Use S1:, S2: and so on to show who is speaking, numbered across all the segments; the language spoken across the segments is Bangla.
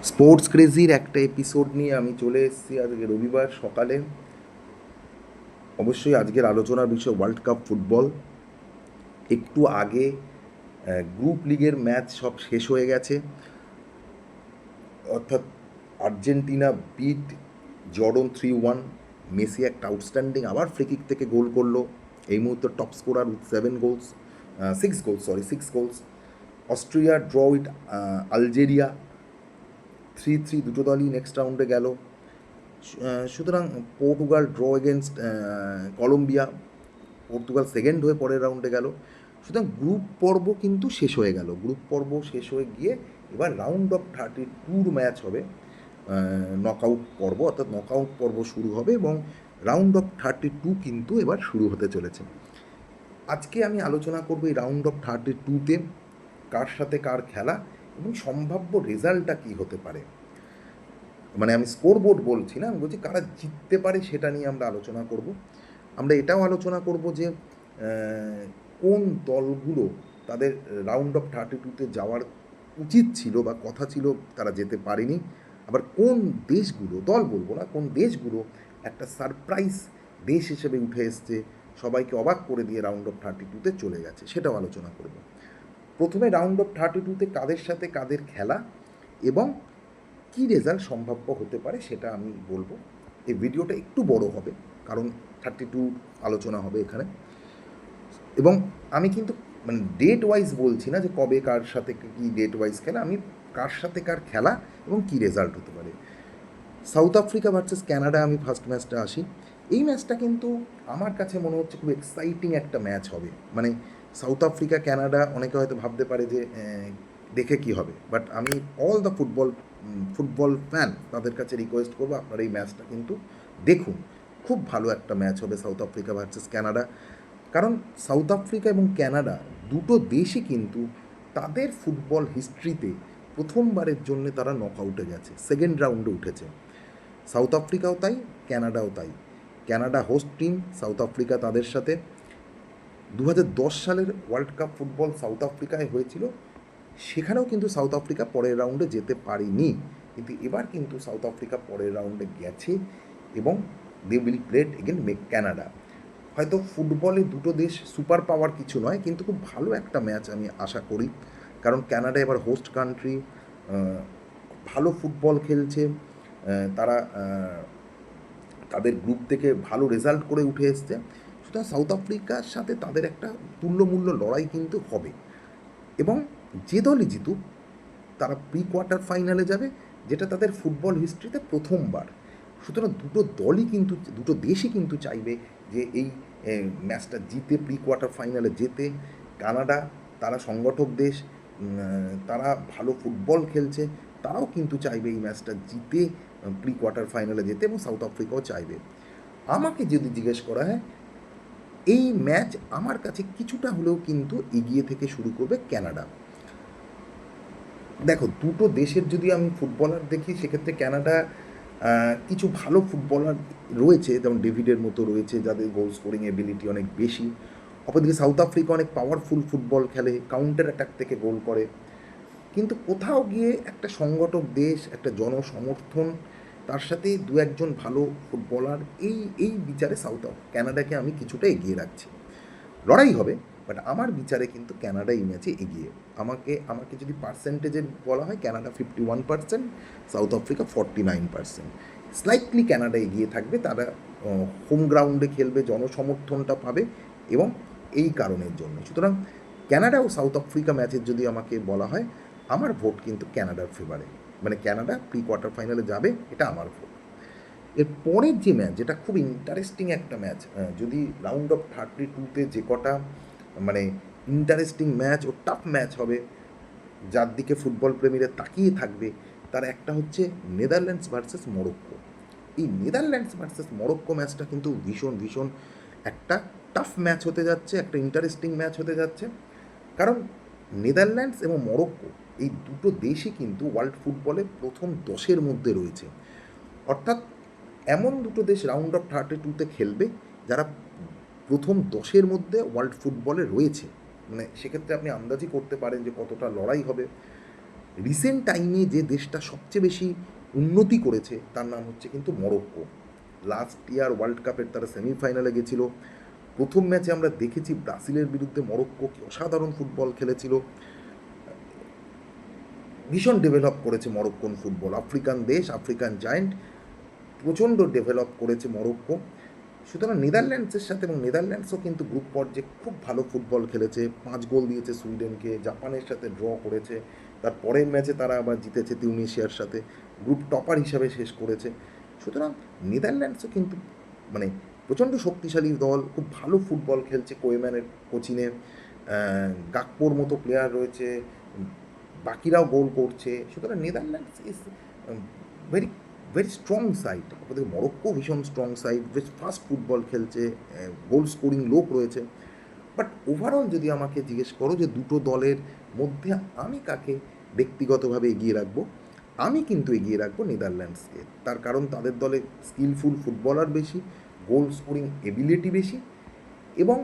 S1: স্পোর্টস ক্রেজির একটা এপিসোড নিয়ে আমি চলে এসেছি আজকে রবিবার সকালে। অবশ্যই আজকের আলোচনার বিষয় ওয়ার্ল্ড কাপ ফুটবল। একটু আগে গ্রুপ লিগের ম্যাচ সব শেষ হয়ে গেছে, অর্থাৎ আর্জেন্টিনা বিট জর্ডন 3-1। মেসি একটা আউটস্ট্যান্ডিং আবার ফ্রিকিক থেকে গোল করলো। এই মুহূর্তে top scorer with 7 goals, 6 goals. Austria draw with Algeria 3-3, দুটো দলই নেক্সট রাউন্ডে গেল। সুতরাং Portugal draw against Colombia, Portugal second হয়ে পরের রাউন্ডে গেল। সুতরাং গ্রুপ পর্ব কিন্তু শেষ হয়ে গেল। গ্রুপ পর্ব শেষ হয়ে গিয়ে এবার রাউন্ড অফ 32 ম্যাচ হবে। নকআউট পর্ব, অর্থাৎ নকআউট পর্ব শুরু হবে এবং রাউন্ড অফ 32 কিন্তু এবার শুরু হতে চলেছে। আজকে আমি আলোচনা করবো এই রাউন্ড অফ 32তে কার সাথে কার খেলা এবং সম্ভাব্য রেজাল্টটা কী হতে পারে। মানে আমি স্কোর বোর্ড বলছি না, আমি বলছি কারা জিততে পারে সেটা নিয়ে আমরা আলোচনা করব। আমরা এটাও আলোচনা করব যে কোন দলগুলো তাদের রাউন্ড অফ 32তে যাওয়ার উচিত ছিল বা কথা ছিল, তারা যেতে পারেনি। আবার কোন দেশগুলো, দল বলবো না, কোন দেশগুলো একটা সারপ্রাইজ দেশ হিসেবে উঠে এসছে, সবাইকে অবাক করে দিয়ে রাউন্ড অফ 32তে চলে গেছে, সেটাও আলোচনা করব। প্রথমে রাউন্ড অফ 32তে কাদের সাথে কাদের খেলা এবং কী রেজাল্ট সম্ভাব্য হতে পারে সেটা আমি বলবো। এই ভিডিওটা একটু বড় হবে কারণ 32 আলোচনা হবে এখানে। এবং আমি কিন্তু মানে ডেট ওয়াইজ বলছি না যে কবে কার সাথে কী ডেট ওয়াইজ খেলা, আমি কার সাথে কার খেলা এবং কী রেজাল্ট হতে পারে। সাউথ আফ্রিকা ভার্সেস ক্যানাডা, আমি ফার্স্ট ম্যাচটা আসি। এই ম্যাচটা কিন্তু আমার কাছে মনে হচ্ছে খুব এক্সাইটিং একটা ম্যাচ হবে। মানে সাউথ আফ্রিকা ক্যানাডা, অনেকে হয়তো ভাবতে পারে যে দেখে কি হবে, বাট আমি অল দ্য ফুটবল ফ্যান তাদের কাছে রিকোয়েস্ট করবো আপনারা এই ম্যাচটা কিন্তু দেখুন। খুব ভালো একটা ম্যাচ হবে সাউথ আফ্রিকা ভার্সেস ক্যানাডা। কারণ সাউথ আফ্রিকা এবং ক্যানাডা দুটো দেশই কিন্তু তাদের ফুটবল হিস্ট্রিতে প্রথমবারের জন্য তারা নকআউটে গেছে, সেকেন্ড রাউন্ডে উঠেছে। সাউথ আফ্রিকাও তাই, ক্যানাডাও তাই। Canada host team, south Africa তাদের সাথে। 2010 সালের ওয়ার্ল্ড কাপ ফুটবল সাউথ আফ্রিকায় হয়েছিল, সেখানেও কিন্তু সাউথ আফ্রিকা পরের রাউন্ডে যেতে পারেনি। কিন্তু এবার কিন্তু সাউথ আফ্রিকা পরের রাউন্ডে গেছে এবং they will played again Canada. হয়তো ফুটবলে দুটো দেশ সুপার পাওয়ার কিছু নয়, কিন্তু খুব ভালো একটা ম্যাচ আমি আশা করি। কারণ ক্যানাডা এবার হোস্ট কান্ট্রি, ভালো ফুটবল খেলছে। তারা তাদের গ্রুপ থেকে ভালো রেজাল্ট করে উঠে এসছে। সুতরাং সাউথ আফ্রিকার সাথে তাদের একটা তুল্যমূল্য লড়াই কিন্তু হবে এবং যে দলই জিতুক তারা প্রি কোয়ার্টার ফাইনালে যাবে, যেটা তাদের ফুটবল হিস্ট্রিতে প্রথমবার। সুতরাং দুটো দলই কিন্তু, দুটো দেশই কিন্তু চাইবে যে এই ম্যাচটা জিতে প্রি কোয়ার্টার ফাইনালে যেতে। কানাডা, তারা সংগঠক দেশ, তারা ভালো ফুটবল খেলছে, তারাও কিন্তু চাইবে এই ম্যাচটা জিতে প্রি কোয়ার্টার ফাইনালে যেতে, এবং সাউথ আফ্রিকাও চাইবে। আমাকে যদি জিজ্ঞেস করা হয়, এই ম্যাচ আমার কাছে কিছুটা হলেও কিন্তু এগিয়ে থেকে শুরু করবে ক্যানাডা। দেখো, দুটো দেশের যদি আমি ফুটবলার দেখি, সেক্ষেত্রে ক্যানাডা কিছু ভালো ফুটবলার রয়েছে, যেমন ডেভিডের মতো রয়েছে, যাদের গোল স্কোরিং এবিলিটি অনেক বেশি। অপরদিকে সাউথ আফ্রিকা অনেক পাওয়ারফুল ফুটবল খেলে, কাউন্টার অ্যাটাক থেকে গোল করে। কিন্তু কোথাও গিয়ে একটা সংগঠক দেশ, একটা জনসমর্থন, তার সাথে দু একজন ভালো ফুটবলার, এই এই বিচারে ক্যানাডাকে আমি কিছুটা এগিয়ে রাখছি। লড়াই হবে, বাট আমার বিচারে কিন্তু ক্যানাডা এই ম্যাচে এগিয়ে। আমাকে যদি পার্সেন্টেজে বলা হয়, Canada 51%, south Africa 49%। Slightly Canada এগিয়ে থাকবে, তারা হোম গ্রাউন্ডে খেলবে, জনসমর্থনটা পাবে এবং এই কারণের জন্য। সুতরাং ক্যানাডা ও সাউথ আফ্রিকা ম্যাচের যদি আমাকে বলা হয়, আমার ভোট কিন্তু ক্যানাডার ফেভারে। মানে ক্যানাডা প্রি কোয়ার্টার ফাইনালে যাবে, এটা আমার ভোট। এর পরের যে ম্যাচ, যেটা খুব ইন্টারেস্টিং একটা ম্যাচ, যদি রাউন্ড অফ 32তে যে কটা মানে ইন্টারেস্টিং ম্যাচ ও টাফ ম্যাচ হবে, যার দিকে ফুটবল প্রেমীরা তাকিয়ে থাকবে, তার একটা হচ্ছে নেদারল্যান্ডস ভার্সেস মরক্কো। এই নেদারল্যান্ডস ভার্সেস মরক্কো ম্যাচটা কিন্তু ভীষণ ভীষণ একটা টাফ ম্যাচ হতে যাচ্ছে, একটা ইন্টারেস্টিং ম্যাচ হতে যাচ্ছে। কারণ নেদারল্যান্ডস এবং মরক্কো, এই দুটো দেশই কিন্তু ওয়ার্ল্ড ফুটবলে প্রথম 10-এর মধ্যে রয়েছে। অর্থাৎ এমন দুটো দেশ রাউন্ড অফ 32তে খেলবে যারা প্রথম 10-এর মধ্যে ওয়ার্ল্ড ফুটবলে রয়েছে। মানে সেক্ষেত্রে আপনি আন্দাজই করতে পারেন যে কতটা লড়াই হবে। রিসেন্ট টাইমে যে দেশটা সবচেয়ে বেশি উন্নতি করেছে তার নাম হচ্ছে কিন্তু মরক্কো। লাস্ট ইয়ার ওয়ার্ল্ড কাপের তারা সেমিফাইনালে গেছিল। প্রথম ম্যাচে আমরা দেখেছি ব্রাজিলের বিরুদ্ধে মরক্কো কি অসাধারণ ফুটবল খেলেছিল। ভীষণ ডেভেলপ করেছে মরক্কোন ফুটবল, আফ্রিকান দেশ, আফ্রিকান জায়েন্ট, প্রচণ্ড ডেভেলপ করেছে মরক্কো। সুতরাং নেদারল্যান্ডসের সাথে, এবং নেদারল্যান্ডসও কিন্তু গ্রুপ পর্যায়ে খুব ভালো ফুটবল খেলেছে, 5 গোল দিয়েছে সুইডেনকে, জাপানের সাথে ড্র করেছে, তার পরের ম্যাচে তারা আবার জিতেছে তিউনিশিয়ার সাথে, গ্রুপ টপার হিসাবে শেষ করেছে। সুতরাং নেদারল্যান্ডসও কিন্তু মানে প্রচণ্ড শক্তিশালী দল, খুব ভালো ফুটবল খেলছে কোয়েম্যানের কোচিংয়ে, গাকপোর মতো প্লেয়ার রয়েছে, বাকিরাও গোল করছে। সুতরাং Netherlands is very very strong side. আমাদের মরক্কো ভীষণ স্ট্রং সাইড, বেশ ফাস্ট ফুটবল খেলছে, গোল স্কোরিং লোক রয়েছে। বাট ওভারঅল যদি আমাকে জিজ্ঞেস করো যে দুটো দলের মধ্যে আমি কাকে ব্যক্তিগতভাবে এগিয়ে রাখবো, আমি কিন্তু এগিয়ে রাখবো নেদারল্যান্ডসকে। তার কারণ তাদের দলে স্কিলফুল ফুটবলার বেশি, গোল স্কোরিং এবিলিটি বেশি, এবং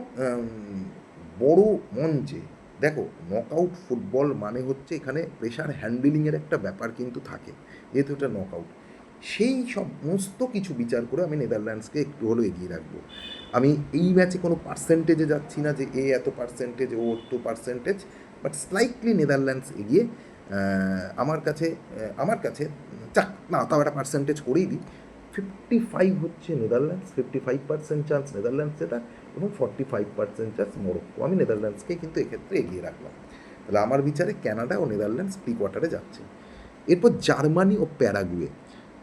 S1: বড় মঞ্চে দেখো নকআউট ফুটবল মানে হচ্ছে এখানে প্রেশার হ্যান্ডেলিংয়ের একটা ব্যাপার কিন্তু থাকে, যেহেতু এটা নকআউট। সেই সমস্ত কিছু বিচার করে আমি নেদারল্যান্ডসকে একটু হলেও এগিয়ে রাখবো। আমি এই ম্যাচে কোনো পার্সেন্টেজে যাচ্ছি না যে এ এত পার্সেন্টেজ, ও এত পার্সেন্টেজ, বাট স্লাইটলি নেদারল্যান্ডস এগিয়ে। আমার কাছে চাক না, তাও একটা পার্সেন্টেজ করেই দিই। 55 হচ্ছে নেদারল্যান্ডস, 55% চান্স নেদারল্যান্ডস জেতা, এবং 45% চান্স মরক্কো। আমি নেদারল্যান্ডসকে কিন্তু এক্ষেত্রে এগিয়ে রাখলাম। তাহলে আমার বিচারে কানাডা ও নেদারল্যান্ডস প্রি কোয়ার্টারে যাচ্ছে। এরপর জার্মানি ও প্যারাগুয়ে।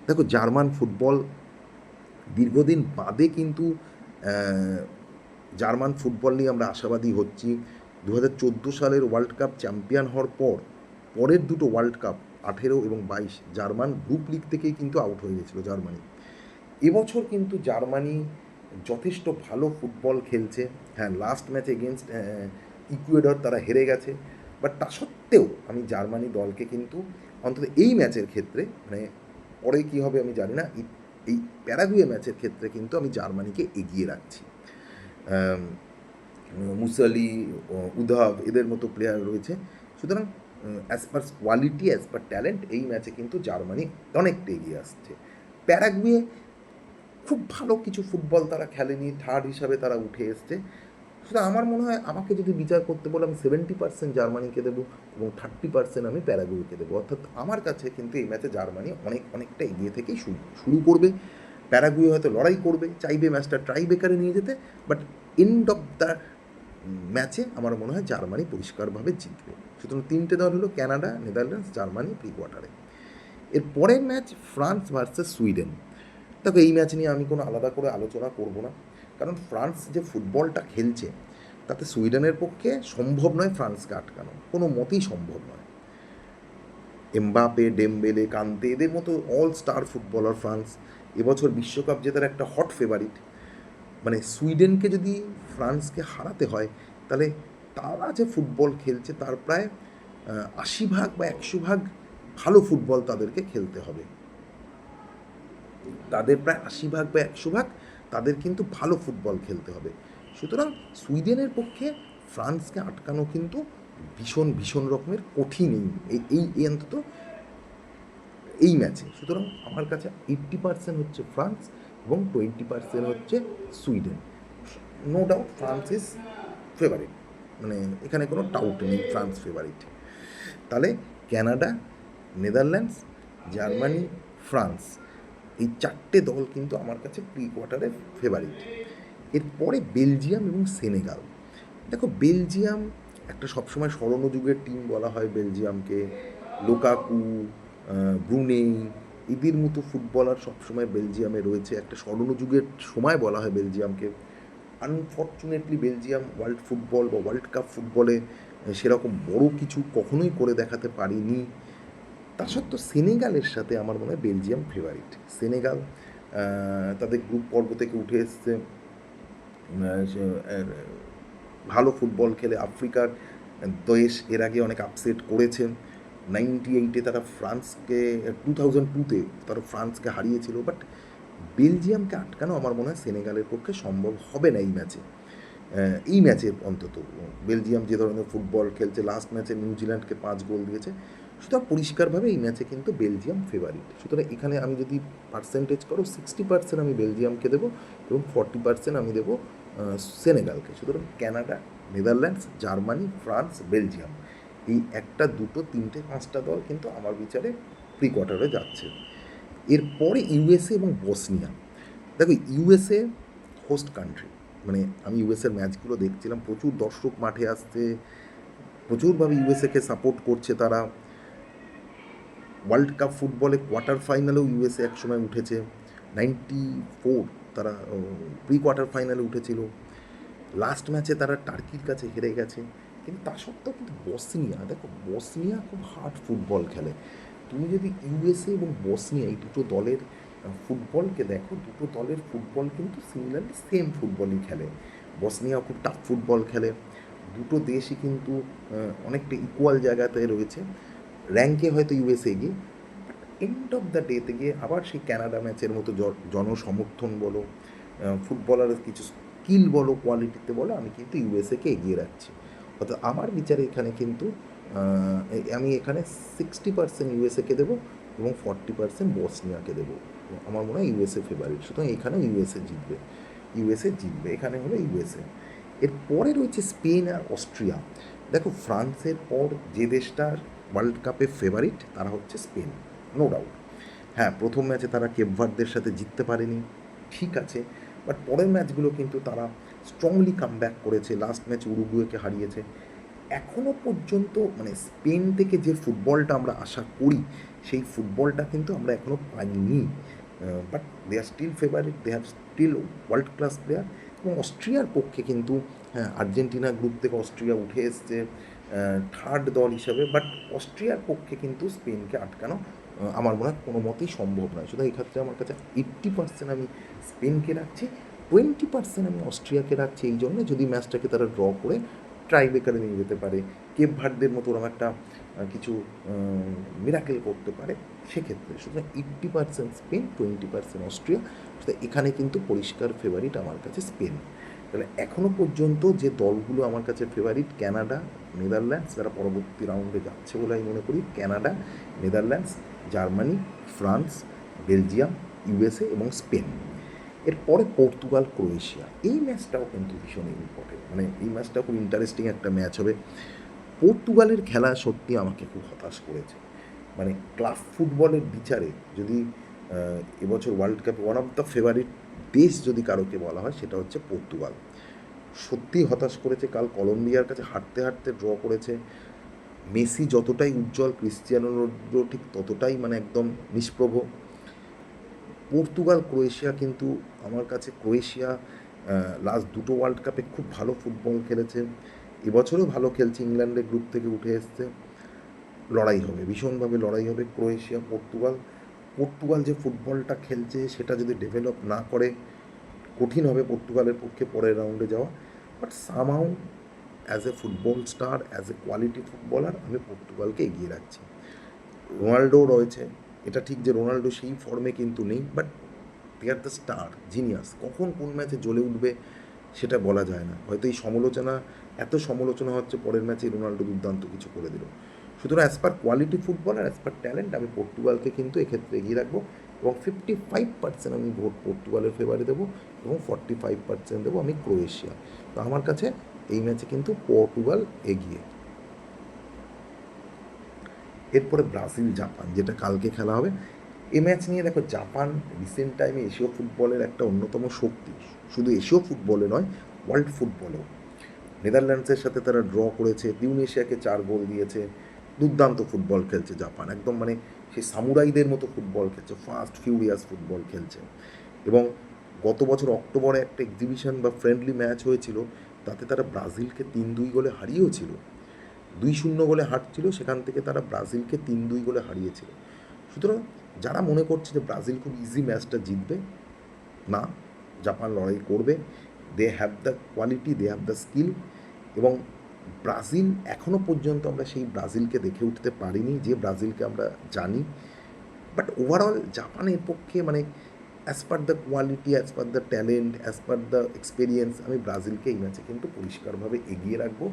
S1: দেখো জার্মান ফুটবল দীর্ঘদিন বাদে কিন্তু জার্মান ফুটবল নিয়ে আমরা আশাবাদী হচ্ছি। 2014 সালের ওয়ার্ল্ড কাপ চ্যাম্পিয়ন হওয়ার পরের দুটো ওয়ার্ল্ড কাপ 18 এবং 22 জার্মান গ্রুপ লিগ থেকেই কিন্তু আউট হয়ে গেছিলো জার্মানি। এবছর কিন্তু জার্মানি যথেষ্ট ভালো ফুটবল খেলছে। হ্যাঁ, লাস্ট ম্যাচ এগেনস্ট ইকুয়েডর তারা হেরে গেছে, বাট তা সত্ত্বেও আমি জার্মানি দলকে কিন্তু অন্তত এই ম্যাচের ক্ষেত্রে, মানে পরে কী হবে আমি জানি না, এই প্যারাগুয়ে ম্যাচের ক্ষেত্রে কিন্তু আমি জার্মানিকে এগিয়ে রাখছি। মুসালি, উধাভ এদের মতো প্লেয়ার রয়েছে। সুতরাং as per quality, as per talent এই ম্যাচে কিন্তু জার্মানি অনেকটা এগিয়ে আসছে। প্যারাগুয়ে খুব ভালো কিছু ফুটবল তারা খেলেনি, থার্ড হিসাবে তারা উঠে এসছে। সুতরাং আমার মনে হয় আমাকে যদি বিচার করতে বলে আমি 70% জার্মানিকে দেবো এবং 30% আমি প্যারাগুয়েকে দেবো। অর্থাৎ আমার কাছে কিন্তু এই ম্যাচে জার্মানি অনেকটা এগিয়ে থেকেই শুরু করবে। প্যারাগুয়ে হয়তো লড়াই করবে, চাইবে ম্যাচটা ট্রাই বেকারে নিয়ে যেতে, বাট এন্ড অফ দ্য ম্যাচে আমার মনে হয় জার্মানি পরিষ্কারভাবে জিতবে। সুতরাং তিনটে দল হলো কানাডা, নেদারল্যান্ডস, জার্মানি প্রি কোয়ার্টারে। এর পরের ম্যাচ ফ্রান্স ভার্সেস সুইডেন। দেখো এই ম্যাচ নিয়ে আমি কোনো আলাদা করে আলোচনা করব না, কারণ ফ্রান্স যে ফুটবলটা খেলছে তাতে সুইডেনের পক্ষে সম্ভব নয় ফ্রান্সকে আটকানো, কোনো মতেই সম্ভব নয়। এমবাপে, ডেমবেলে, কান্তে এদের মতো অল স্টার ফুটবলার ফ্রান্স, এবছর বিশ্বকাপ জেতার একটা হট ফেভারিট। মানে সুইডেনকে যদি ফ্রান্সকে হারাতে হয়, তাহলে তারা যে ফুটবল খেলছে তার প্রায় 80% বা 100% ভালো ফুটবল তাদেরকে খেলতে হবে। তাদের প্রায় 80% বা 100% তাদের কিন্তু ভালো ফুটবল খেলতে হবে। সুতরাং সুইডেনের পক্ষে ফ্রান্সকে আটকানো কিন্তু ভীষণ রকমের কঠিন এই অন্তত এই ম্যাচে। সুতরাং আমার কাছে 80% হচ্ছে ফ্রান্স এবং 20% হচ্ছে Sweden. No doubt France is favourite, মানে এখানে কোনো ডাউট নেই, ফ্রান্স ফেভারিট। তাহলে কানাডা, নেদারল্যান্ডস, জার্মানি, ফ্রান্স এই চারটে দল কিন্তু আমার কাছে প্রি কোয়ার্টারে ফেভারিট। এরপরে বেলজিয়াম এবং সেনেগাল। দেখো বেলজিয়াম একটা সবসময় স্বর্ণযুগের টিম বলা হয় বেলজিয়ামকে। লুকাকু, ব্রুনেই এদের মতো ফুটবলার সবসময় বেলজিয়ামে রয়েছে, একটা স্বর্ণযুগের সময় বলা হয় বেলজিয়ামকে। আনফর্চুনেটলি বেলজিয়াম ওয়ার্ল্ড ফুটবল বা ওয়ার্ল্ড কাপ ফুটবলে সেরকম বড় কিছু কখনোই করে দেখাতে পারিনি। তা সত্ত্বেও সেনেগালের সাথে আমার মনে হয় বেলজিয়াম ফেভারিট। সেনেগাল তাদের গ্রুপ পর্ব থেকে উঠে এসছে, ভালো ফুটবল খেলে আফ্রিকার দেশ এর আগে অনেক আপসেট করেছে। 98-এ তারা ফ্রান্সকে, 2002-তে তারা ফ্রান্সকে হারিয়েছিল, বাট বেলজিয়ামকে আটকানো আমার মনে হয় সেনেগালের পক্ষে সম্ভব হবে না এই ম্যাচে অন্তত। বেলজিয়াম যে ধরনের ফুটবল খেলছে, লাস্ট ম্যাচে নিউজিল্যান্ডকে 5 গোল দিয়েছে, সুতরাং পরিষ্কারভাবে এই ম্যাচে কিন্তু বেলজিয়াম ফেভারিট। সুতরাং এখানে আমি যদি পার্সেন্টেজ করো 60% আমি বেলজিয়ামকে দেবো এবং 40% আমি দেবো সেনেগালকে। সুতরাং Canada, Netherlands, Germany, France, Belgium, এই একটা, দুটো, তিনটে, পাঁচটা দল কিন্তু আমার বিচারে প্রি কোয়ার্টারে যাচ্ছে। এরপরে ইউএসএ এবং বসনিয়া। দেখো ইউএসএ হোস্ট কান্ট্রি, মানে আমি ইউএসএর ম্যাচগুলো দেখছিলাম, প্রচুর দর্শক মাঠে আসছে, প্রচুরভাবে ইউএসএকে সাপোর্ট করছে তারা। ওয়ার্ল্ড কাপ ফুটবলে কোয়ার্টার ফাইনালেও ইউএসএ একসময় উঠেছে, 94 তারা প্রি কোয়ার্টার ফাইনালে উঠেছিল। লাস্ট ম্যাচে তারা টার্কির কাছে হেরে গেছে, কিন্তু তা সত্ত্বেও কিন্তু বসনিয়া, দেখো বসনিয়া খুব হার্ড ফুটবল খেলে। তুমি যদি ইউএসএ এবং বসনিয়া এই দুটো দলের ফুটবলকে দেখো, দুটো দলের ফুটবল কিন্তু সিমিলারলি সেম ফুটবলই খেলে। বসনিয়া খুব টাফ ফুটবল খেলে। দুটো দেশই কিন্তু অনেকটা ইকুয়াল জায়গাতে রয়েছে। র্যাঙ্কে হয়তো ইউএসএ এগিয়ে, বাট এন্ড অফ দ্য ডেতে গিয়ে আবার সেই কানাডা ম্যাচের মতো জনসমর্থন বলো, ফুটবলারের কিছু স্কিল বলো, কোয়ালিটিতে বলো, আমি কিন্তু ইউএসএকে এগিয়ে রাখছি। অর্থাৎ আমার বিচারে এখানে কিন্তু আমি এখানে 60% ইউএসএকে দেবো এবং 40% বসনিয়াকে দেবো। আমার মনে হয় ইউএসএ ফেভারিট, সুতরাং এখানেও ইউএসএ জিতবে। ইউএসএ জিতবে, এখানে হলো ইউএসএ। এরপরে রয়েছে স্পেন আর অস্ট্রিয়া। দেখো ফ্রান্সের পর যে দেশটার ওয়ার্ল্ড কাপের ফেভারিট তারা হচ্ছে স্পেন, নো ডাউট। হ্যাঁ, প্রথম ম্যাচে তারা কেপ ভার্দের সাথে জিততে পারেনি, ঠিক আছে, বাট পরের ম্যাচগুলো কিন্তু তারা স্ট্রংলি কাম ব্যাক করেছে। লাস্ট ম্যাচ উরুগুয়েকে হারিয়েছে। এখনও পর্যন্ত মানে স্পেন থেকে যে ফুটবলটা আমরা আশা করি সেই ফুটবলটা কিন্তু আমরা এখনও পাইনি। But they are still favourite, they have still world class player. এবং অস্ট্রিয়ার পক্ষে কিন্তু, হ্যাঁ, আর্জেন্টিনা গ্রুপ থেকে অস্ট্রিয়া উঠে এসছে থার্ড দল হিসাবে, বাট অস্ট্রিয়ার পক্ষে কিন্তু স্পেনকে আটকানো আমার মনে হয় কোনো মতেই সম্ভব নয়। সুতরাং এক্ষেত্রে আমার কাছে 80% আমি স্পেনকে রাখছি, 20% আমি অস্ট্রিয়াকে রাখছি। এই জন্য যদি ম্যাচটাকে তারা ড্র করে ট্রাইবেকারে নিয়ে যেতে পারে, কেপ ভার্দের মতো ওরকম একটা কিছু মিরাকেল করতে পারে সেক্ষেত্রে। সুতরাং 80% স্পেন, 20% অস্ট্রিয়া। সুতরাং এখানে কিন্তু পরিষ্কার ফেভারিট আমার কাছে স্পেন। তাহলে এখনও পর্যন্ত যে দলগুলো আমার কাছে ফেভারিট, কানাডা, নেদারল্যান্ডস, যারা পরবর্তী রাউন্ডে যাচ্ছে বলে আমি মনে করি, Canada, Netherlands, Germany, France, Belgium, USA এবং স্পেন। এরপরে পর্তুগাল, ক্রোয়েশিয়া। এই ম্যাচটাও কিন্তু ভীষণ ইম্পর্টেন্ট, মানে এই ম্যাচটাও খুব ইন্টারেস্টিং একটা ম্যাচ হবে। পর্তুগালের খেলা সত্যি আমাকে খুব হতাশ করেছে। মানে ক্লাব ফুটবলের বিচারে যদি এবছর ওয়ার্ল্ড কাপে ওয়ান অফ দ্য ফেভারিট দেশ যদি কারোকে বলা হয় সেটা হচ্ছে পর্তুগাল। সত্যিই হতাশ করেছে। কাল কলম্বিয়ার কাছে হাঁটতে হাঁটতে ড্র করেছে। মেসি যতটাই উজ্জ্বল, ক্রিস্টিয়ানো রোনাল্ডো ঠিক ততটাই মানে একদম নিষ্প্রভ। পর্তুগাল, ক্রোয়েশিয়া কিন্তু আমার কাছে ক্রোয়েশিয়া লাস্ট দুটো ওয়ার্ল্ড কাপে খুব ভালো ফুটবল খেলেছে, এবছরও ভালো খেলছে, ইংল্যান্ডের গ্রুপ থেকে উঠে এসছে। লড়াই হবে, ভীষণভাবে লড়াই হবে ক্রোয়েশিয়া পর্তুগাল। পর্তুগাল যে ফুটবলটা খেলছে সেটা যদি ডেভেলপ না করে কঠিন হবে পর্তুগালের পক্ষে পরের রাউন্ডে যাওয়া। But somehow as a football star, as a quality footballer আমি পর্তুগালকে এগিয়ে রাখছি। রোনাল্ডো রয়েছে, এটা ঠিক যে রোনাল্ডো সেই ফর্মে কিন্তু নেই, but they are the star genius. কখন কোন ম্যাচে জ্বলে উঠবে সেটা বলা যায় না। হয়তো এই সমালোচনা, এত সমালোচনা হচ্ছে, পরের ম্যাচে রোনাল্ডো দুর্দান্ত কিছু করে দিল। সুতরাং অ্যাজ পার কোয়ালিটি ফুটবল আর অ্যাজ পার ট্যালেন্ট আমি পর্তুগালকে কিন্তু এক্ষেত্রে এগিয়ে রাখবো এবং 55% আমি ভোট পর্তুগালের ফেভারে দেবো এবং 45% দেবো আমি ক্রোয়েশিয়া। তো আমার কাছে এই ম্যাচে কিন্তু পর্তুগাল এগিয়ে। এরপরে ব্রাজিল, জাপান, যেটা কালকে খেলা হবে। এই ম্যাচ নিয়ে দেখো, জাপান রিসেন্ট টাইমে এশীয় ফুটবলের একটা অন্যতম শক্তি, শুধু এশীয় ফুটবলে নয়, ওয়ার্ল্ড ফুটবলেও। নেদারল্যান্ডসের সাথে তারা ড্র করেছে, তিউনেশিয়াকে 4 গোল দিয়েছে। দুর্দান্ত ফুটবল খেলছে জাপান, একদম মানে সেই সামুরাইদের মতো ফুটবল খেলছে, ফাস্ট ফিউরিয়াস ফুটবল খেলছে। এবং গত বছর অক্টোবরে একটা এক্সিবিশন বা ফ্রেন্ডলি ম্যাচ হয়েছিল, তাতে তারা ব্রাজিলকে 3-2 গোলে হারিয়েছিল। 2-0 গোলে হারছিল, সেখান থেকে তারা ব্রাজিলকে 3-2 গোলে হারিয়েছিল। সুতরাং যারা মনে করছে যে ব্রাজিল খুব ইজি ম্যাচটা জিতবে, না, জাপান লড়াই করবে। They have the quality, they have the skill. এবং ব্রাজিল এখনও পর্যন্ত আমরা সেই ব্রাজিলকে দেখে উঠতে পারিনি যে ব্রাজিলকে আমরা জানি। বাট ওভারঅল জাপানের পক্ষে মানে as per the quality, as per the talent, as per the experience, আমি ব্রাজিলকে এই ম্যাচে কিন্তু পরিষ্কারভাবে এগিয়ে রাখবো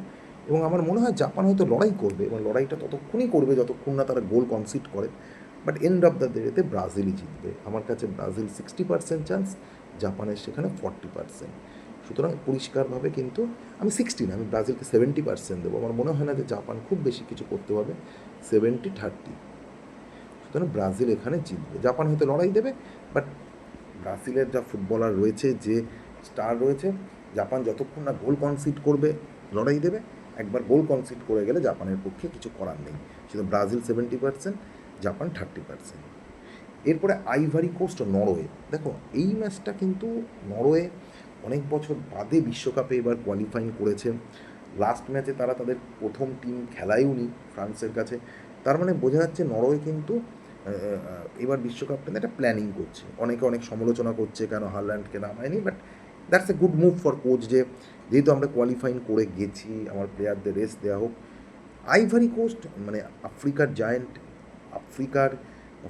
S1: এবং আমার মনে হয় জাপান হয়তো লড়াই করবে, এবং লড়াইটা ততক্ষণই করবে যতক্ষণ না তারা গোল কনসিড করে, বাট এন্ড অফ দ্য ডেতে ব্রাজিলই জিতবে। আমার কাছে ব্রাজিল 60% চান্স, জাপানের সেখানে 40%। সুতরাং পরিষ্কারভাবে কিন্তু আমি 60 না, আমি ব্রাজিলকে 70% দেবো। আমার মনে হয় না যে জাপান খুব বেশি কিছু করতে পারবে, 70-30। সুতরাং ব্রাজিল এখানে জিতবে। জাপান হয়তো লড়াই দেবে, বাট ব্রাজিলের যা ফুটবলার রয়েছে, যে স্টার রয়েছে, জাপান যতক্ষণ না গোল কনসিড করবে লড়াই দেবে। একবার গোল কনসিড করে গেলে জাপানের পক্ষে কিছু করার নেই। শুধু ব্রাজিল 70%, জাপান 30%। এরপরে আইভারি কোস্ট ও নরওয়ে। দেখো এই ম্যাচটা কিন্তু নরওয়ে অনেক বছর বাদে বিশ্বকাপে এবার কোয়ালিফাইং করেছে। লাস্ট ম্যাচে তারা তাদের প্রথম টিম খেলায়ও নি ফ্রান্সের কাছে। তার মানে বোঝা যাচ্ছে নরওয়ে কিন্তু এবার বিশ্বকাপটা একটা প্ল্যানিং করছে। অনেকে অনেক সমালোচনা করছে কেন হারল্যান্ডকে নামায়নি, but that's a good move for coach, যে যেহেতু আমরা কোয়ালিফাইং করে গেছি, আমার প্লেয়ারদের রেস্ট দেওয়া হোক। আইভারি কোস্ট মানে আফ্রিকার জায়েন্ট, আফ্রিকার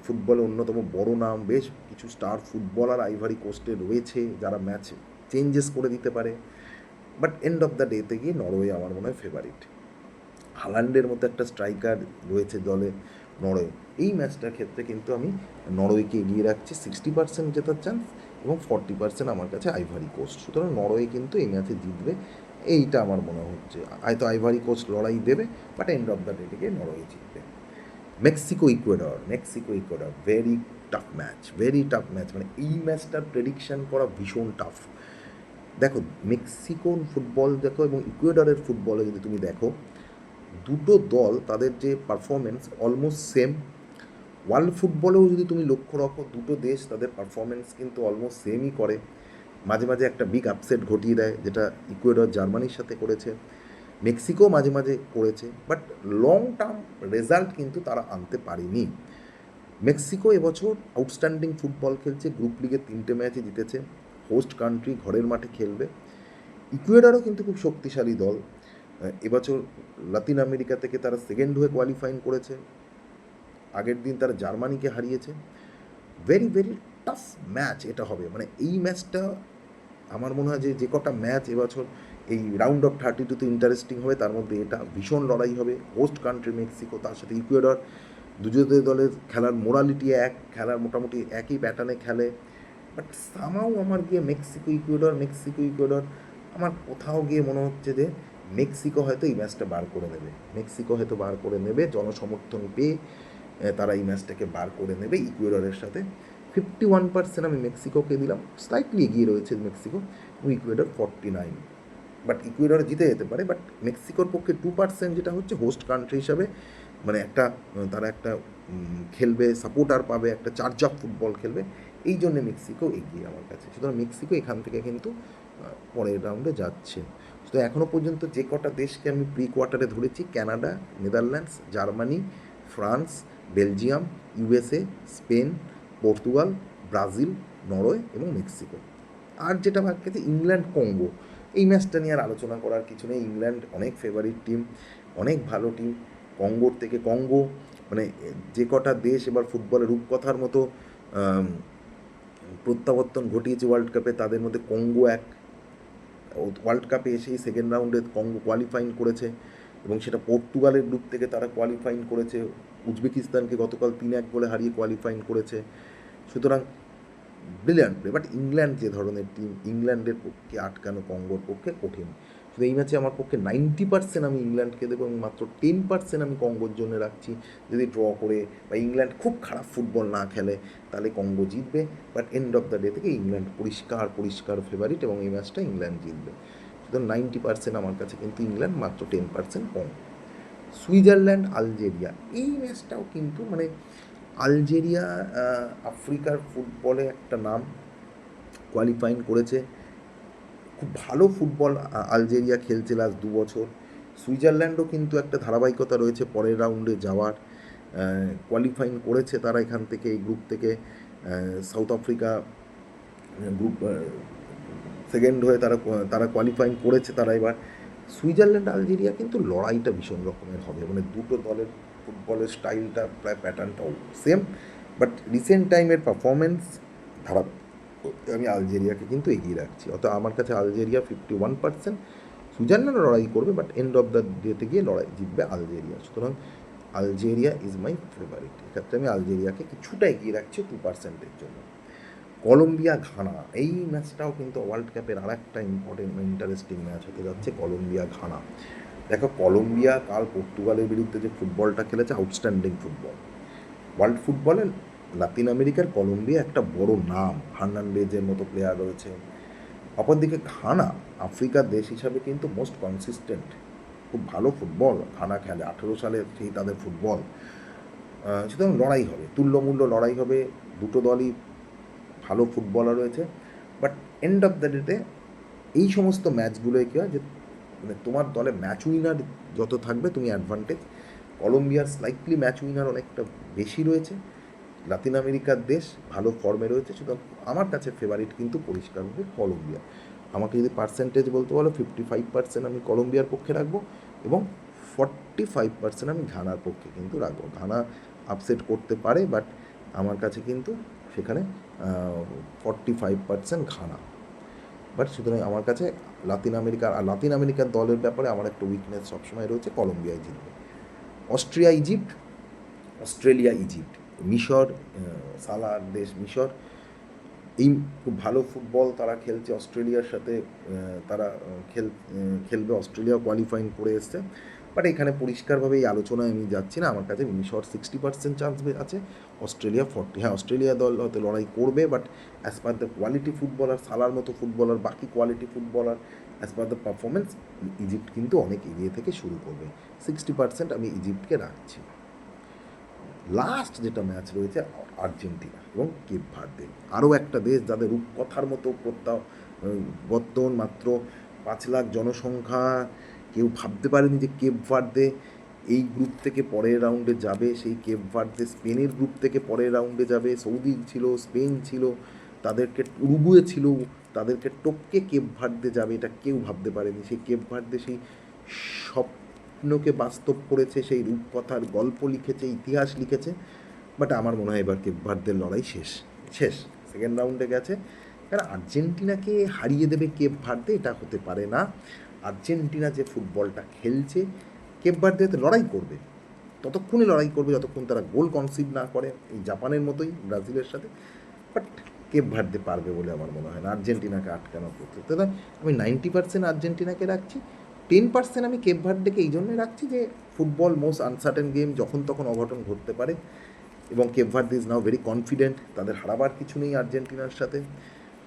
S1: ফুটবলে অন্যতম বড় নাম, বেশ কিছু স্টার ফুটবলার আইভারি কোস্টে রয়েছে যারা ম্যাচ চেঞ্জেস করে দিতে পারে। বাট এন্ড অফ দ্য ডেতে গিয়ে নরওয়ে আমার মনে হয় ফেভারিট। হালান্ডের মতো একটা স্ট্রাইকার রয়েছে দলে নরওয়ে। এই ম্যাচটার ক্ষেত্রে কিন্তু আমি নরওয়েকে এগিয়ে রাখছি, 60% জেতার চান্স, এবং 40% আমার কাছে আইভারি কোস্ট। সুতরাং নরওয়ে কিন্তু এই ম্যাচে জিতবে, এইটা আমার মনে হচ্ছে। হয়তো আইভারি কোস্ট লড়াই দেবে, but end of the day গিয়ে নরওয়ে জিতবে। Mexico Ecuador very tough match, very tough match. মানে এই ম্যাচটার প্রেডিকশান করা ভীষণ টাফ। দেখো মেক্সিকোর ফুটবল দেখো এবং ইকুয়েডরের ফুটবলে যদি তুমি দেখো, দুটো দল তাদের যে পারফরমেন্স অলমোস্ট সেম। ওয়ার্ল্ড ফুটবলেও যদি তুমি লক্ষ্য রাখো, দুটো দেশ তাদের পারফরমেন্স কিন্তু অলমোস্ট সেমই করে। মাঝে মাঝে একটা বিগ আপসেট ঘটিয়ে দেয়, যেটা ইকুয়েডর জার্মানির সাথে করেছে, মেক্সিকো মাঝে মাঝে করেছে, বাট লং টার্ম রেজাল্ট কিন্তু তারা আনতে পারেনি। মেক্সিকো এবছর আউটস্ট্যান্ডিং ফুটবল খেলছে, গ্রুপ লিগে 3টে ম্যাচই জিতেছে, হোস্ট কান্ট্রি, ঘরের মাঠে খেলবে। ইকুয়েডরও কিন্তু খুব শক্তিশালী দল, এবছর লাতিন আমেরিকা থেকে তারা সেকেন্ড হয়ে কোয়ালিফাইং করেছে, আগের দিন তারা জার্মানিকে হারিয়েছে। ভেরি ভেরি টাফ ম্যাচ এটা হবে। মানে এই ম্যাচটা আমার মনে হয় যে কটা ম্যাচ এবছর এই রাউন্ড অফ 32তে ইন্টারেস্টিং হবে, তার মধ্যে এটা ভীষণ লড়াই হবে। হোস্ট কান্ট্রি মেক্সিকো, তার সাথে ইকুয়েডর, দুজোদের দলের খেলার মোরালিটি এক, খেলার মোটামুটি একই প্যাটার্নে খেলে। বাট সামাও আমার গিয়ে মেক্সিকো ইকুয়েডর আমার কোথাও গিয়ে মনে হচ্ছে যে মেক্সিকো হয়তো এই ম্যাচটা বার করে নেবে, জনসমর্থন পেয়ে তারা এই ম্যাচটাকে বার করে নেবে ইকুয়েডরের সাথে। 51% আমি মেক্সিকোকে দিলাম, স্লাইটলি এগিয়ে রয়েছে মেক্সিকো, এবং ইকুয়েডর 49। বাট ইকুয়েডর জিতে যেতে পারে, বাট মেক্সিকোর পক্ষে 2% যেটা হচ্ছে হোস্ট কান্ট্রি হিসাবে, মানে একটা তারা একটা খেলবে, সাপোর্টার পাবে, একটা চার্জ আপ ফুটবল খেলবে, এই জন্যে মেক্সিকো এগিয়ে আমার কাছে। সুতরাং মেক্সিকো এখান থেকে কিন্তু পরের রাউন্ডে যাচ্ছে। তো এখনও পর্যন্ত যে কটা দেশকে আমি প্রি কোয়ার্টারে ধরেছি, Canada, Netherlands, Germany, France, Belgium, USA, Spain, Portugal, Brazil, Norway এবং মেক্সিকো। আর যেটা বাদ গেছে ইংল্যান্ড, কঙ্গো। এই ম্যাচটা নিয়ে আর আলোচনা করার কিছু নেই। ইংল্যান্ড অনেক ফেভারিট টিম, অনেক ভালো টিম। কঙ্গো মানে যে কটা দেশ এবার ফুটবলের রূপকথার মতো প্রত্যাবর্তন ঘটিয়েছে ওয়ার্ল্ড কাপে, তাদের মধ্যে কঙ্গো এক। ওয়ার্ল্ড কাপে এসেই সেকেন্ড রাউন্ডে কঙ্গো কোয়ালিফাইং করেছে, এবং সেটা পর্তুগালের গ্রুপ থেকে তারা কোয়ালিফাইং করেছে, উজবেকিস্তানকে গতকাল 3-1 গোলে হারিয়ে কোয়ালিফাইং করেছে। সুতরাং ব্রিলিয়ান্ট প্লে। বাট ইংল্যান্ড যে ধরনের টিম, ইংল্যান্ডের পক্ষে আটকানো কঙ্গোর পক্ষে কঠিন। শুধু এই ম্যাচে আমার পক্ষে 90% আমি ইংল্যান্ডকে দেবো, এবং মাত্র 10% আমি কঙ্গোর জন্য রাখছি। যদি ড্র করে বা ইংল্যান্ড খুব খারাপ ফুটবল না খেলে, তাহলে কঙ্গো জিতবে। But end of the day থেকে ইংল্যান্ড পরিষ্কার ফেভারিট, এবং এই ম্যাচটা ইংল্যান্ড জিতবে। সুতরাং 90% আমার কাছে কিন্তু ইংল্যান্ড, মাত্র 10% কঙ্গো। সুইজারল্যান্ড আলজেরিয়া, এই ম্যাচটাও কিন্তু মানে আলজেরিয়া আফ্রিকার ফুটবলে একটা নাম, কোয়ালিফাইং করেছে, খুব ভালো ফুটবল আলজেরিয়া খেলছে লাস্ট 2 বছর। সুইজারল্যান্ডও কিন্তু একটা ধারাবাহিকতা রয়েছে পরের রাউন্ডে যাওয়ার, কোয়ালিফাইং করেছে তারা এখান থেকে, এই গ্রুপ থেকে। সাউথ আফ্রিকা গ্রুপ সেকেন্ড হয়ে তারা কোয়ালিফাইং করেছে, তারা এবার। সুইজারল্যান্ড আলজেরিয়া কিন্তু লড়াইটা ভীষণ রকমের হবে, মানে দুটো দলের ফুটবলের স্টাইলটা প্রায় প্যাটার্নটাও সেম, বাট রিসেন্ট টাইমের পারফরমেন্স ধারা আমি আলজেরিয়াকে কিন্তু এগিয়ে রাখছি। অত আমার কাছে আলজেরিয়া 51%, সুইজারল্যান্ড লড়াই করবে, বাট এন্ড অফ দ্য ডেতে গিয়ে লড়াই জিতবে আলজেরিয়া। সুতরাং আলজেরিয়া ইজ মাই ফেভারিট। এক্ষেত্রে আমি আলজেরিয়াকে কিছুটা এগিয়ে রাখছি 2%-এর জন্য। কলম্বিয়া ঘানা, এই ম্যাচটাও কিন্তু ওয়ার্ল্ড কাপের আর একটা ইম্পর্টেন্ট ইন্টারেস্টিং ম্যাচ হতে যাচ্ছে, কলম্বিয়া ঘানা। দেখো কলম্বিয়া কাল পর্তুগালের বিরুদ্ধে যে ফুটবলটা খেলেছে, আউটস্ট্যান্ডিং ফুটবল। ওয়ার্ল্ড ফুটবলে লাতিন আমেরিকার কলম্বিয়া একটা বড় নাম, হার্নান্ডেজের মতো প্লেয়ার রয়েছে। অপরদিকে ঘানা আফ্রিকার দেশ হিসাবে কিন্তু মোস্ট কনসিস্টেন্ট, খুব ভালো ফুটবল ঘানা খেলে, 18 সালের সেই তাদের ফুটবল। সুতরাং লড়াই হবে, তুল্যমূল্য লড়াই হবে, দুটো দলই ভালো ফুটবলার রয়েছে। বাট এন্ড অফ দ্য ডেতে এই সমস্ত ম্যাচগুলোয় কী হয় যে মানে তোমার দলে ম্যাচ উইনার যত থাকবে তুমি অ্যাডভান্টেজ। কলম্বিয়ার স্লাইটলি ম্যাচ উইনার অনেকটা বেশি রয়েছে, লাতিন আমেরিকার দেশ ভালো ফর্মে রয়েছে। সুতরাং আমার কাছে ফেভারিট কিন্তু পরিষ্কারভাবে কলম্বিয়া। আমাকে যদি পার্সেন্টেজ বলতে বলো 55% আমি কলম্বিয়ার পক্ষে রাখবো এবং 45% আমি ঘানার পক্ষে কিন্তু রাখবো। ঘানা আপসেট করতে পারে, বাট আমার কাছে কিন্তু সেখানে 45% ঘানা। বাট সুতরাং আমার কাছে লাতিন আমেরিকার দলের ব্যাপারে আমার একটা উইকনেস সবসময় রয়েছে, কলম্বিয়ায় জিতবে। অস্ট্রেলিয়া ইজিপ্ট, মিশর, সালার দেশ মিশর, এই খুব ভালো ফুটবল তারা খেলছে অস্ট্রেলিয়ার সাথে। তারা খেলবে, অস্ট্রেলিয়া কোয়ালিফাইং করে এসছে। বাট এখানে পরিষ্কারভাবে এই আলোচনায় আমি যাচ্ছি না। আমার কাছে মিশর 60% চান্স আছে, অস্ট্রেলিয়া 40। হ্যাঁ, অস্ট্রেলিয়া দল হয়তো লড়াই করবে, but as per the quality footballer, সালার মতো ফুটবলার, বাকি quality footballer, as per the performance Egypt কিন্তু অনেক এগিয়ে থেকে শুরু করবে। 60% আমি ইজিপ্টকে রাখছি। লাস্ট যেটা ম্যাচ রয়েছে আর্জেন্টিনা এবং কেপ ভার্দে, আরও একটা দেশ যাদের রূপকথার মতো বর্তমান মাত্র 5 লাখ জনসংখ্যা। কেউ ভাবতে পারেনি যে কেপ ভার্দে এই গ্রুপ থেকে পরের রাউন্ডে যাবে। সেই কেপ ভার্দে স্পেনের গ্রুপ থেকে পরের রাউন্ডে যাবে। সৌদি ছিল, স্পেন ছিল, তাদেরকে উরুগুয়ে ছিল, তাদেরকে টপকে কেপ ভার্দে যাবে, এটা কেউ ভাবতে পারেনি। সেই কেপ ভার্দে সেই স্বপ্নকে বাস্তব করেছে, সেই রূপকথার গল্প লিখেছে, ইতিহাস লিখেছে। বাট আমার মনে হয় এবার কেপ ভার্দের লড়াই শেষ, সেকেন্ড রাউন্ডে গেছে। কারণ আর্জেন্টিনাকে হারিয়ে দেবে কেপ ভার্দে, এটা হতে পারে না। আর্জেন্টিনা যে ফুটবলটা খেলছে, কেপ ভার্দেতে লড়াই করবে, ততক্ষণই লড়াই করবে যতক্ষণ তারা গোল কনসিভ না করে, এই জাপানের মতোই ব্রাজিলের সাথে। বাট কেপ ভার্দে পারবে বলে আমার মনে হয় না আর্জেন্টিনাকে আটকানো করতে। তাহলে আমি 90% আর্জেন্টিনাকে রাখছি, 10% আমি কেপ ভার্দেকে এই জন্যই রাখছি যে ফুটবল মোস্ট আনসার্টেন গেম, যখন তখন অঘটন ঘটতে পারে এবং Cape Verde is now very confident, তাদের হারাবার কিছু নেই আর্জেন্টিনার সাথে,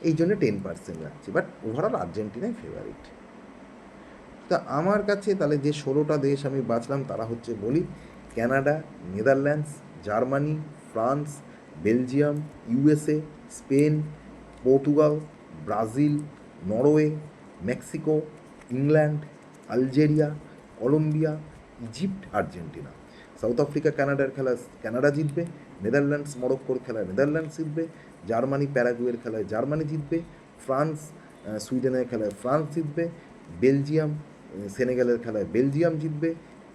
S1: এই জন্য 10% রাখছি। বাট ওভারঅল আর্জেন্টিনাই ফেভারিট। তা আমার কাছে তাহলে যে 16টা দেশ আমি বাছলাম তারা হচ্ছে বলি, Canada, Netherlands, Germany, France, Belgium, USA, Spain, Portugal, Brazil, Norway, Mexico, England, Algeria, Colombia, Egypt, Argentina. South Africa কানাডার খেলা কানাডা জিতবে, নেদারল্যান্ডস মরক্কোর খেলায় নেদারল্যান্ডস জিতবে, জার্মানি প্যারাগুয়ের খেলায় জার্মানি জিতবে, ফ্রান্স সুইডেনের খেলায় ফ্রান্স জিতবে, বেলজিয়াম সেনেগালের খেলায় বেলজিয়াম জিতবে,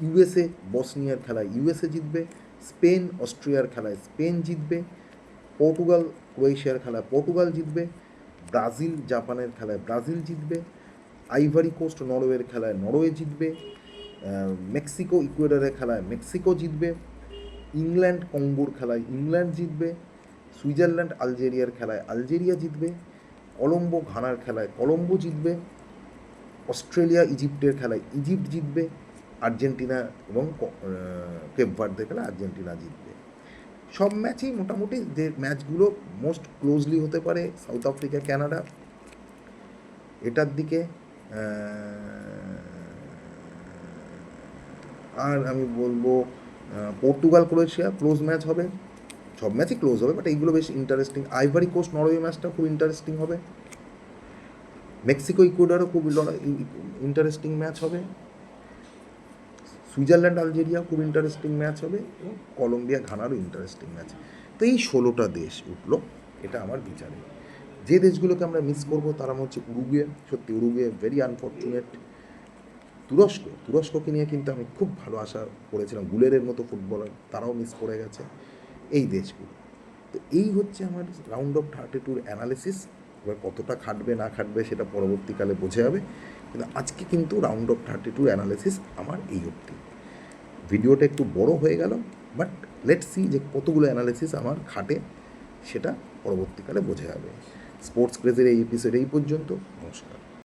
S1: ইউএসএ বসনিয়ার খেলায় ইউএসএ জিতবে, স্পেন অস্ট্রিয়ার খেলায় স্পেন জিতবে, পর্তুগাল ক্রোয়েশিয়ার খেলায় পর্তুগাল জিতবে, ব্রাজিল জাপানের খেলায় ব্রাজিল জিতবে, আইভারি কোস্ট নরওয়ের খেলায় নরওয়ে জিতবে, মেক্সিকো ইকুয়েডরের খেলায় মেক্সিকো জিতবে, ইংল্যান্ড কঙ্গোর খেলায় ইংল্যান্ড জিতবে, সুইজারল্যান্ড আলজেরিয়ার খেলায় আলজেরিয়া জিতবে, কলম্বো ঘানার খেলায় কলম্বো জিতবে, অস্ট্রেলিয়া ইজিপ্টের খেলায় ইজিপ্ট জিতবে, আর্জেন্টিনা এবং কেপ ভার্দের খেলায় আর্জেন্টিনা জিতবে। সব ম্যাচেই মোটামুটি যে ম্যাচগুলো মোস্ট ক্লোজলি হতে পারে, সাউথ আফ্রিকা কানাডা এটার দিকে, আর আমি বলবো পর্তুগাল ক্রোয়েশিয়া ক্লোজ ম্যাচ হবে, সব ম্যাচই ক্লোজ হবে, বাট এইগুলো বেশ ইন্টারেস্টিং। আইভারি কোস্ট নরওয়ে ম্যাচটা খুব ইন্টারেস্টিং হবে, মেক্সিকো ইকুয়েডরও খুব ইন্টারেস্টিং ম্যাচ হবে, সুইজারল্যান্ড আলজেরিয়া খুব ইন্টারেস্টিং ম্যাচ হবে, এবং কলম্বিয়া ঘানারও ইন্টারেস্টিং ম্যাচ। তো এই 16টা দেশ উঠলো, এটা আমার বিচারে। যে দেশগুলোকে আমরা মিস করবো তারা হচ্ছে উরুগুয়ে, সত্যি উরুগুয়ে ভেরি আনফর্চুনেট। তুরস্ককে নিয়ে কিন্তু আমি খুব ভালো আশা করেছিলাম, গুলেরের মতো ফুটবলার, তারাও মিস করে গেছে এই দেশগুলো। তো এই হচ্ছে আমার রাউন্ড অফ 32 অ্যানালিসিস। এবার কতটা খাটবে না খাটবে সেটা পরবর্তীকালে বোঝা যাবে, কিন্তু আজকে কিন্তু রাউন্ড অফ 32 অ্যানালিসিস আমার এই অবধি। ভিডিওটা একটু বড় হয়ে গেল, বাট লেটস সি যে কতগুলো অ্যানালিসিস আমার খাটে, সেটা পরবর্তীকালে বোঝা যাবে। স্পোর্টস ক্রেজের এই এপিসোড এই পর্যন্ত।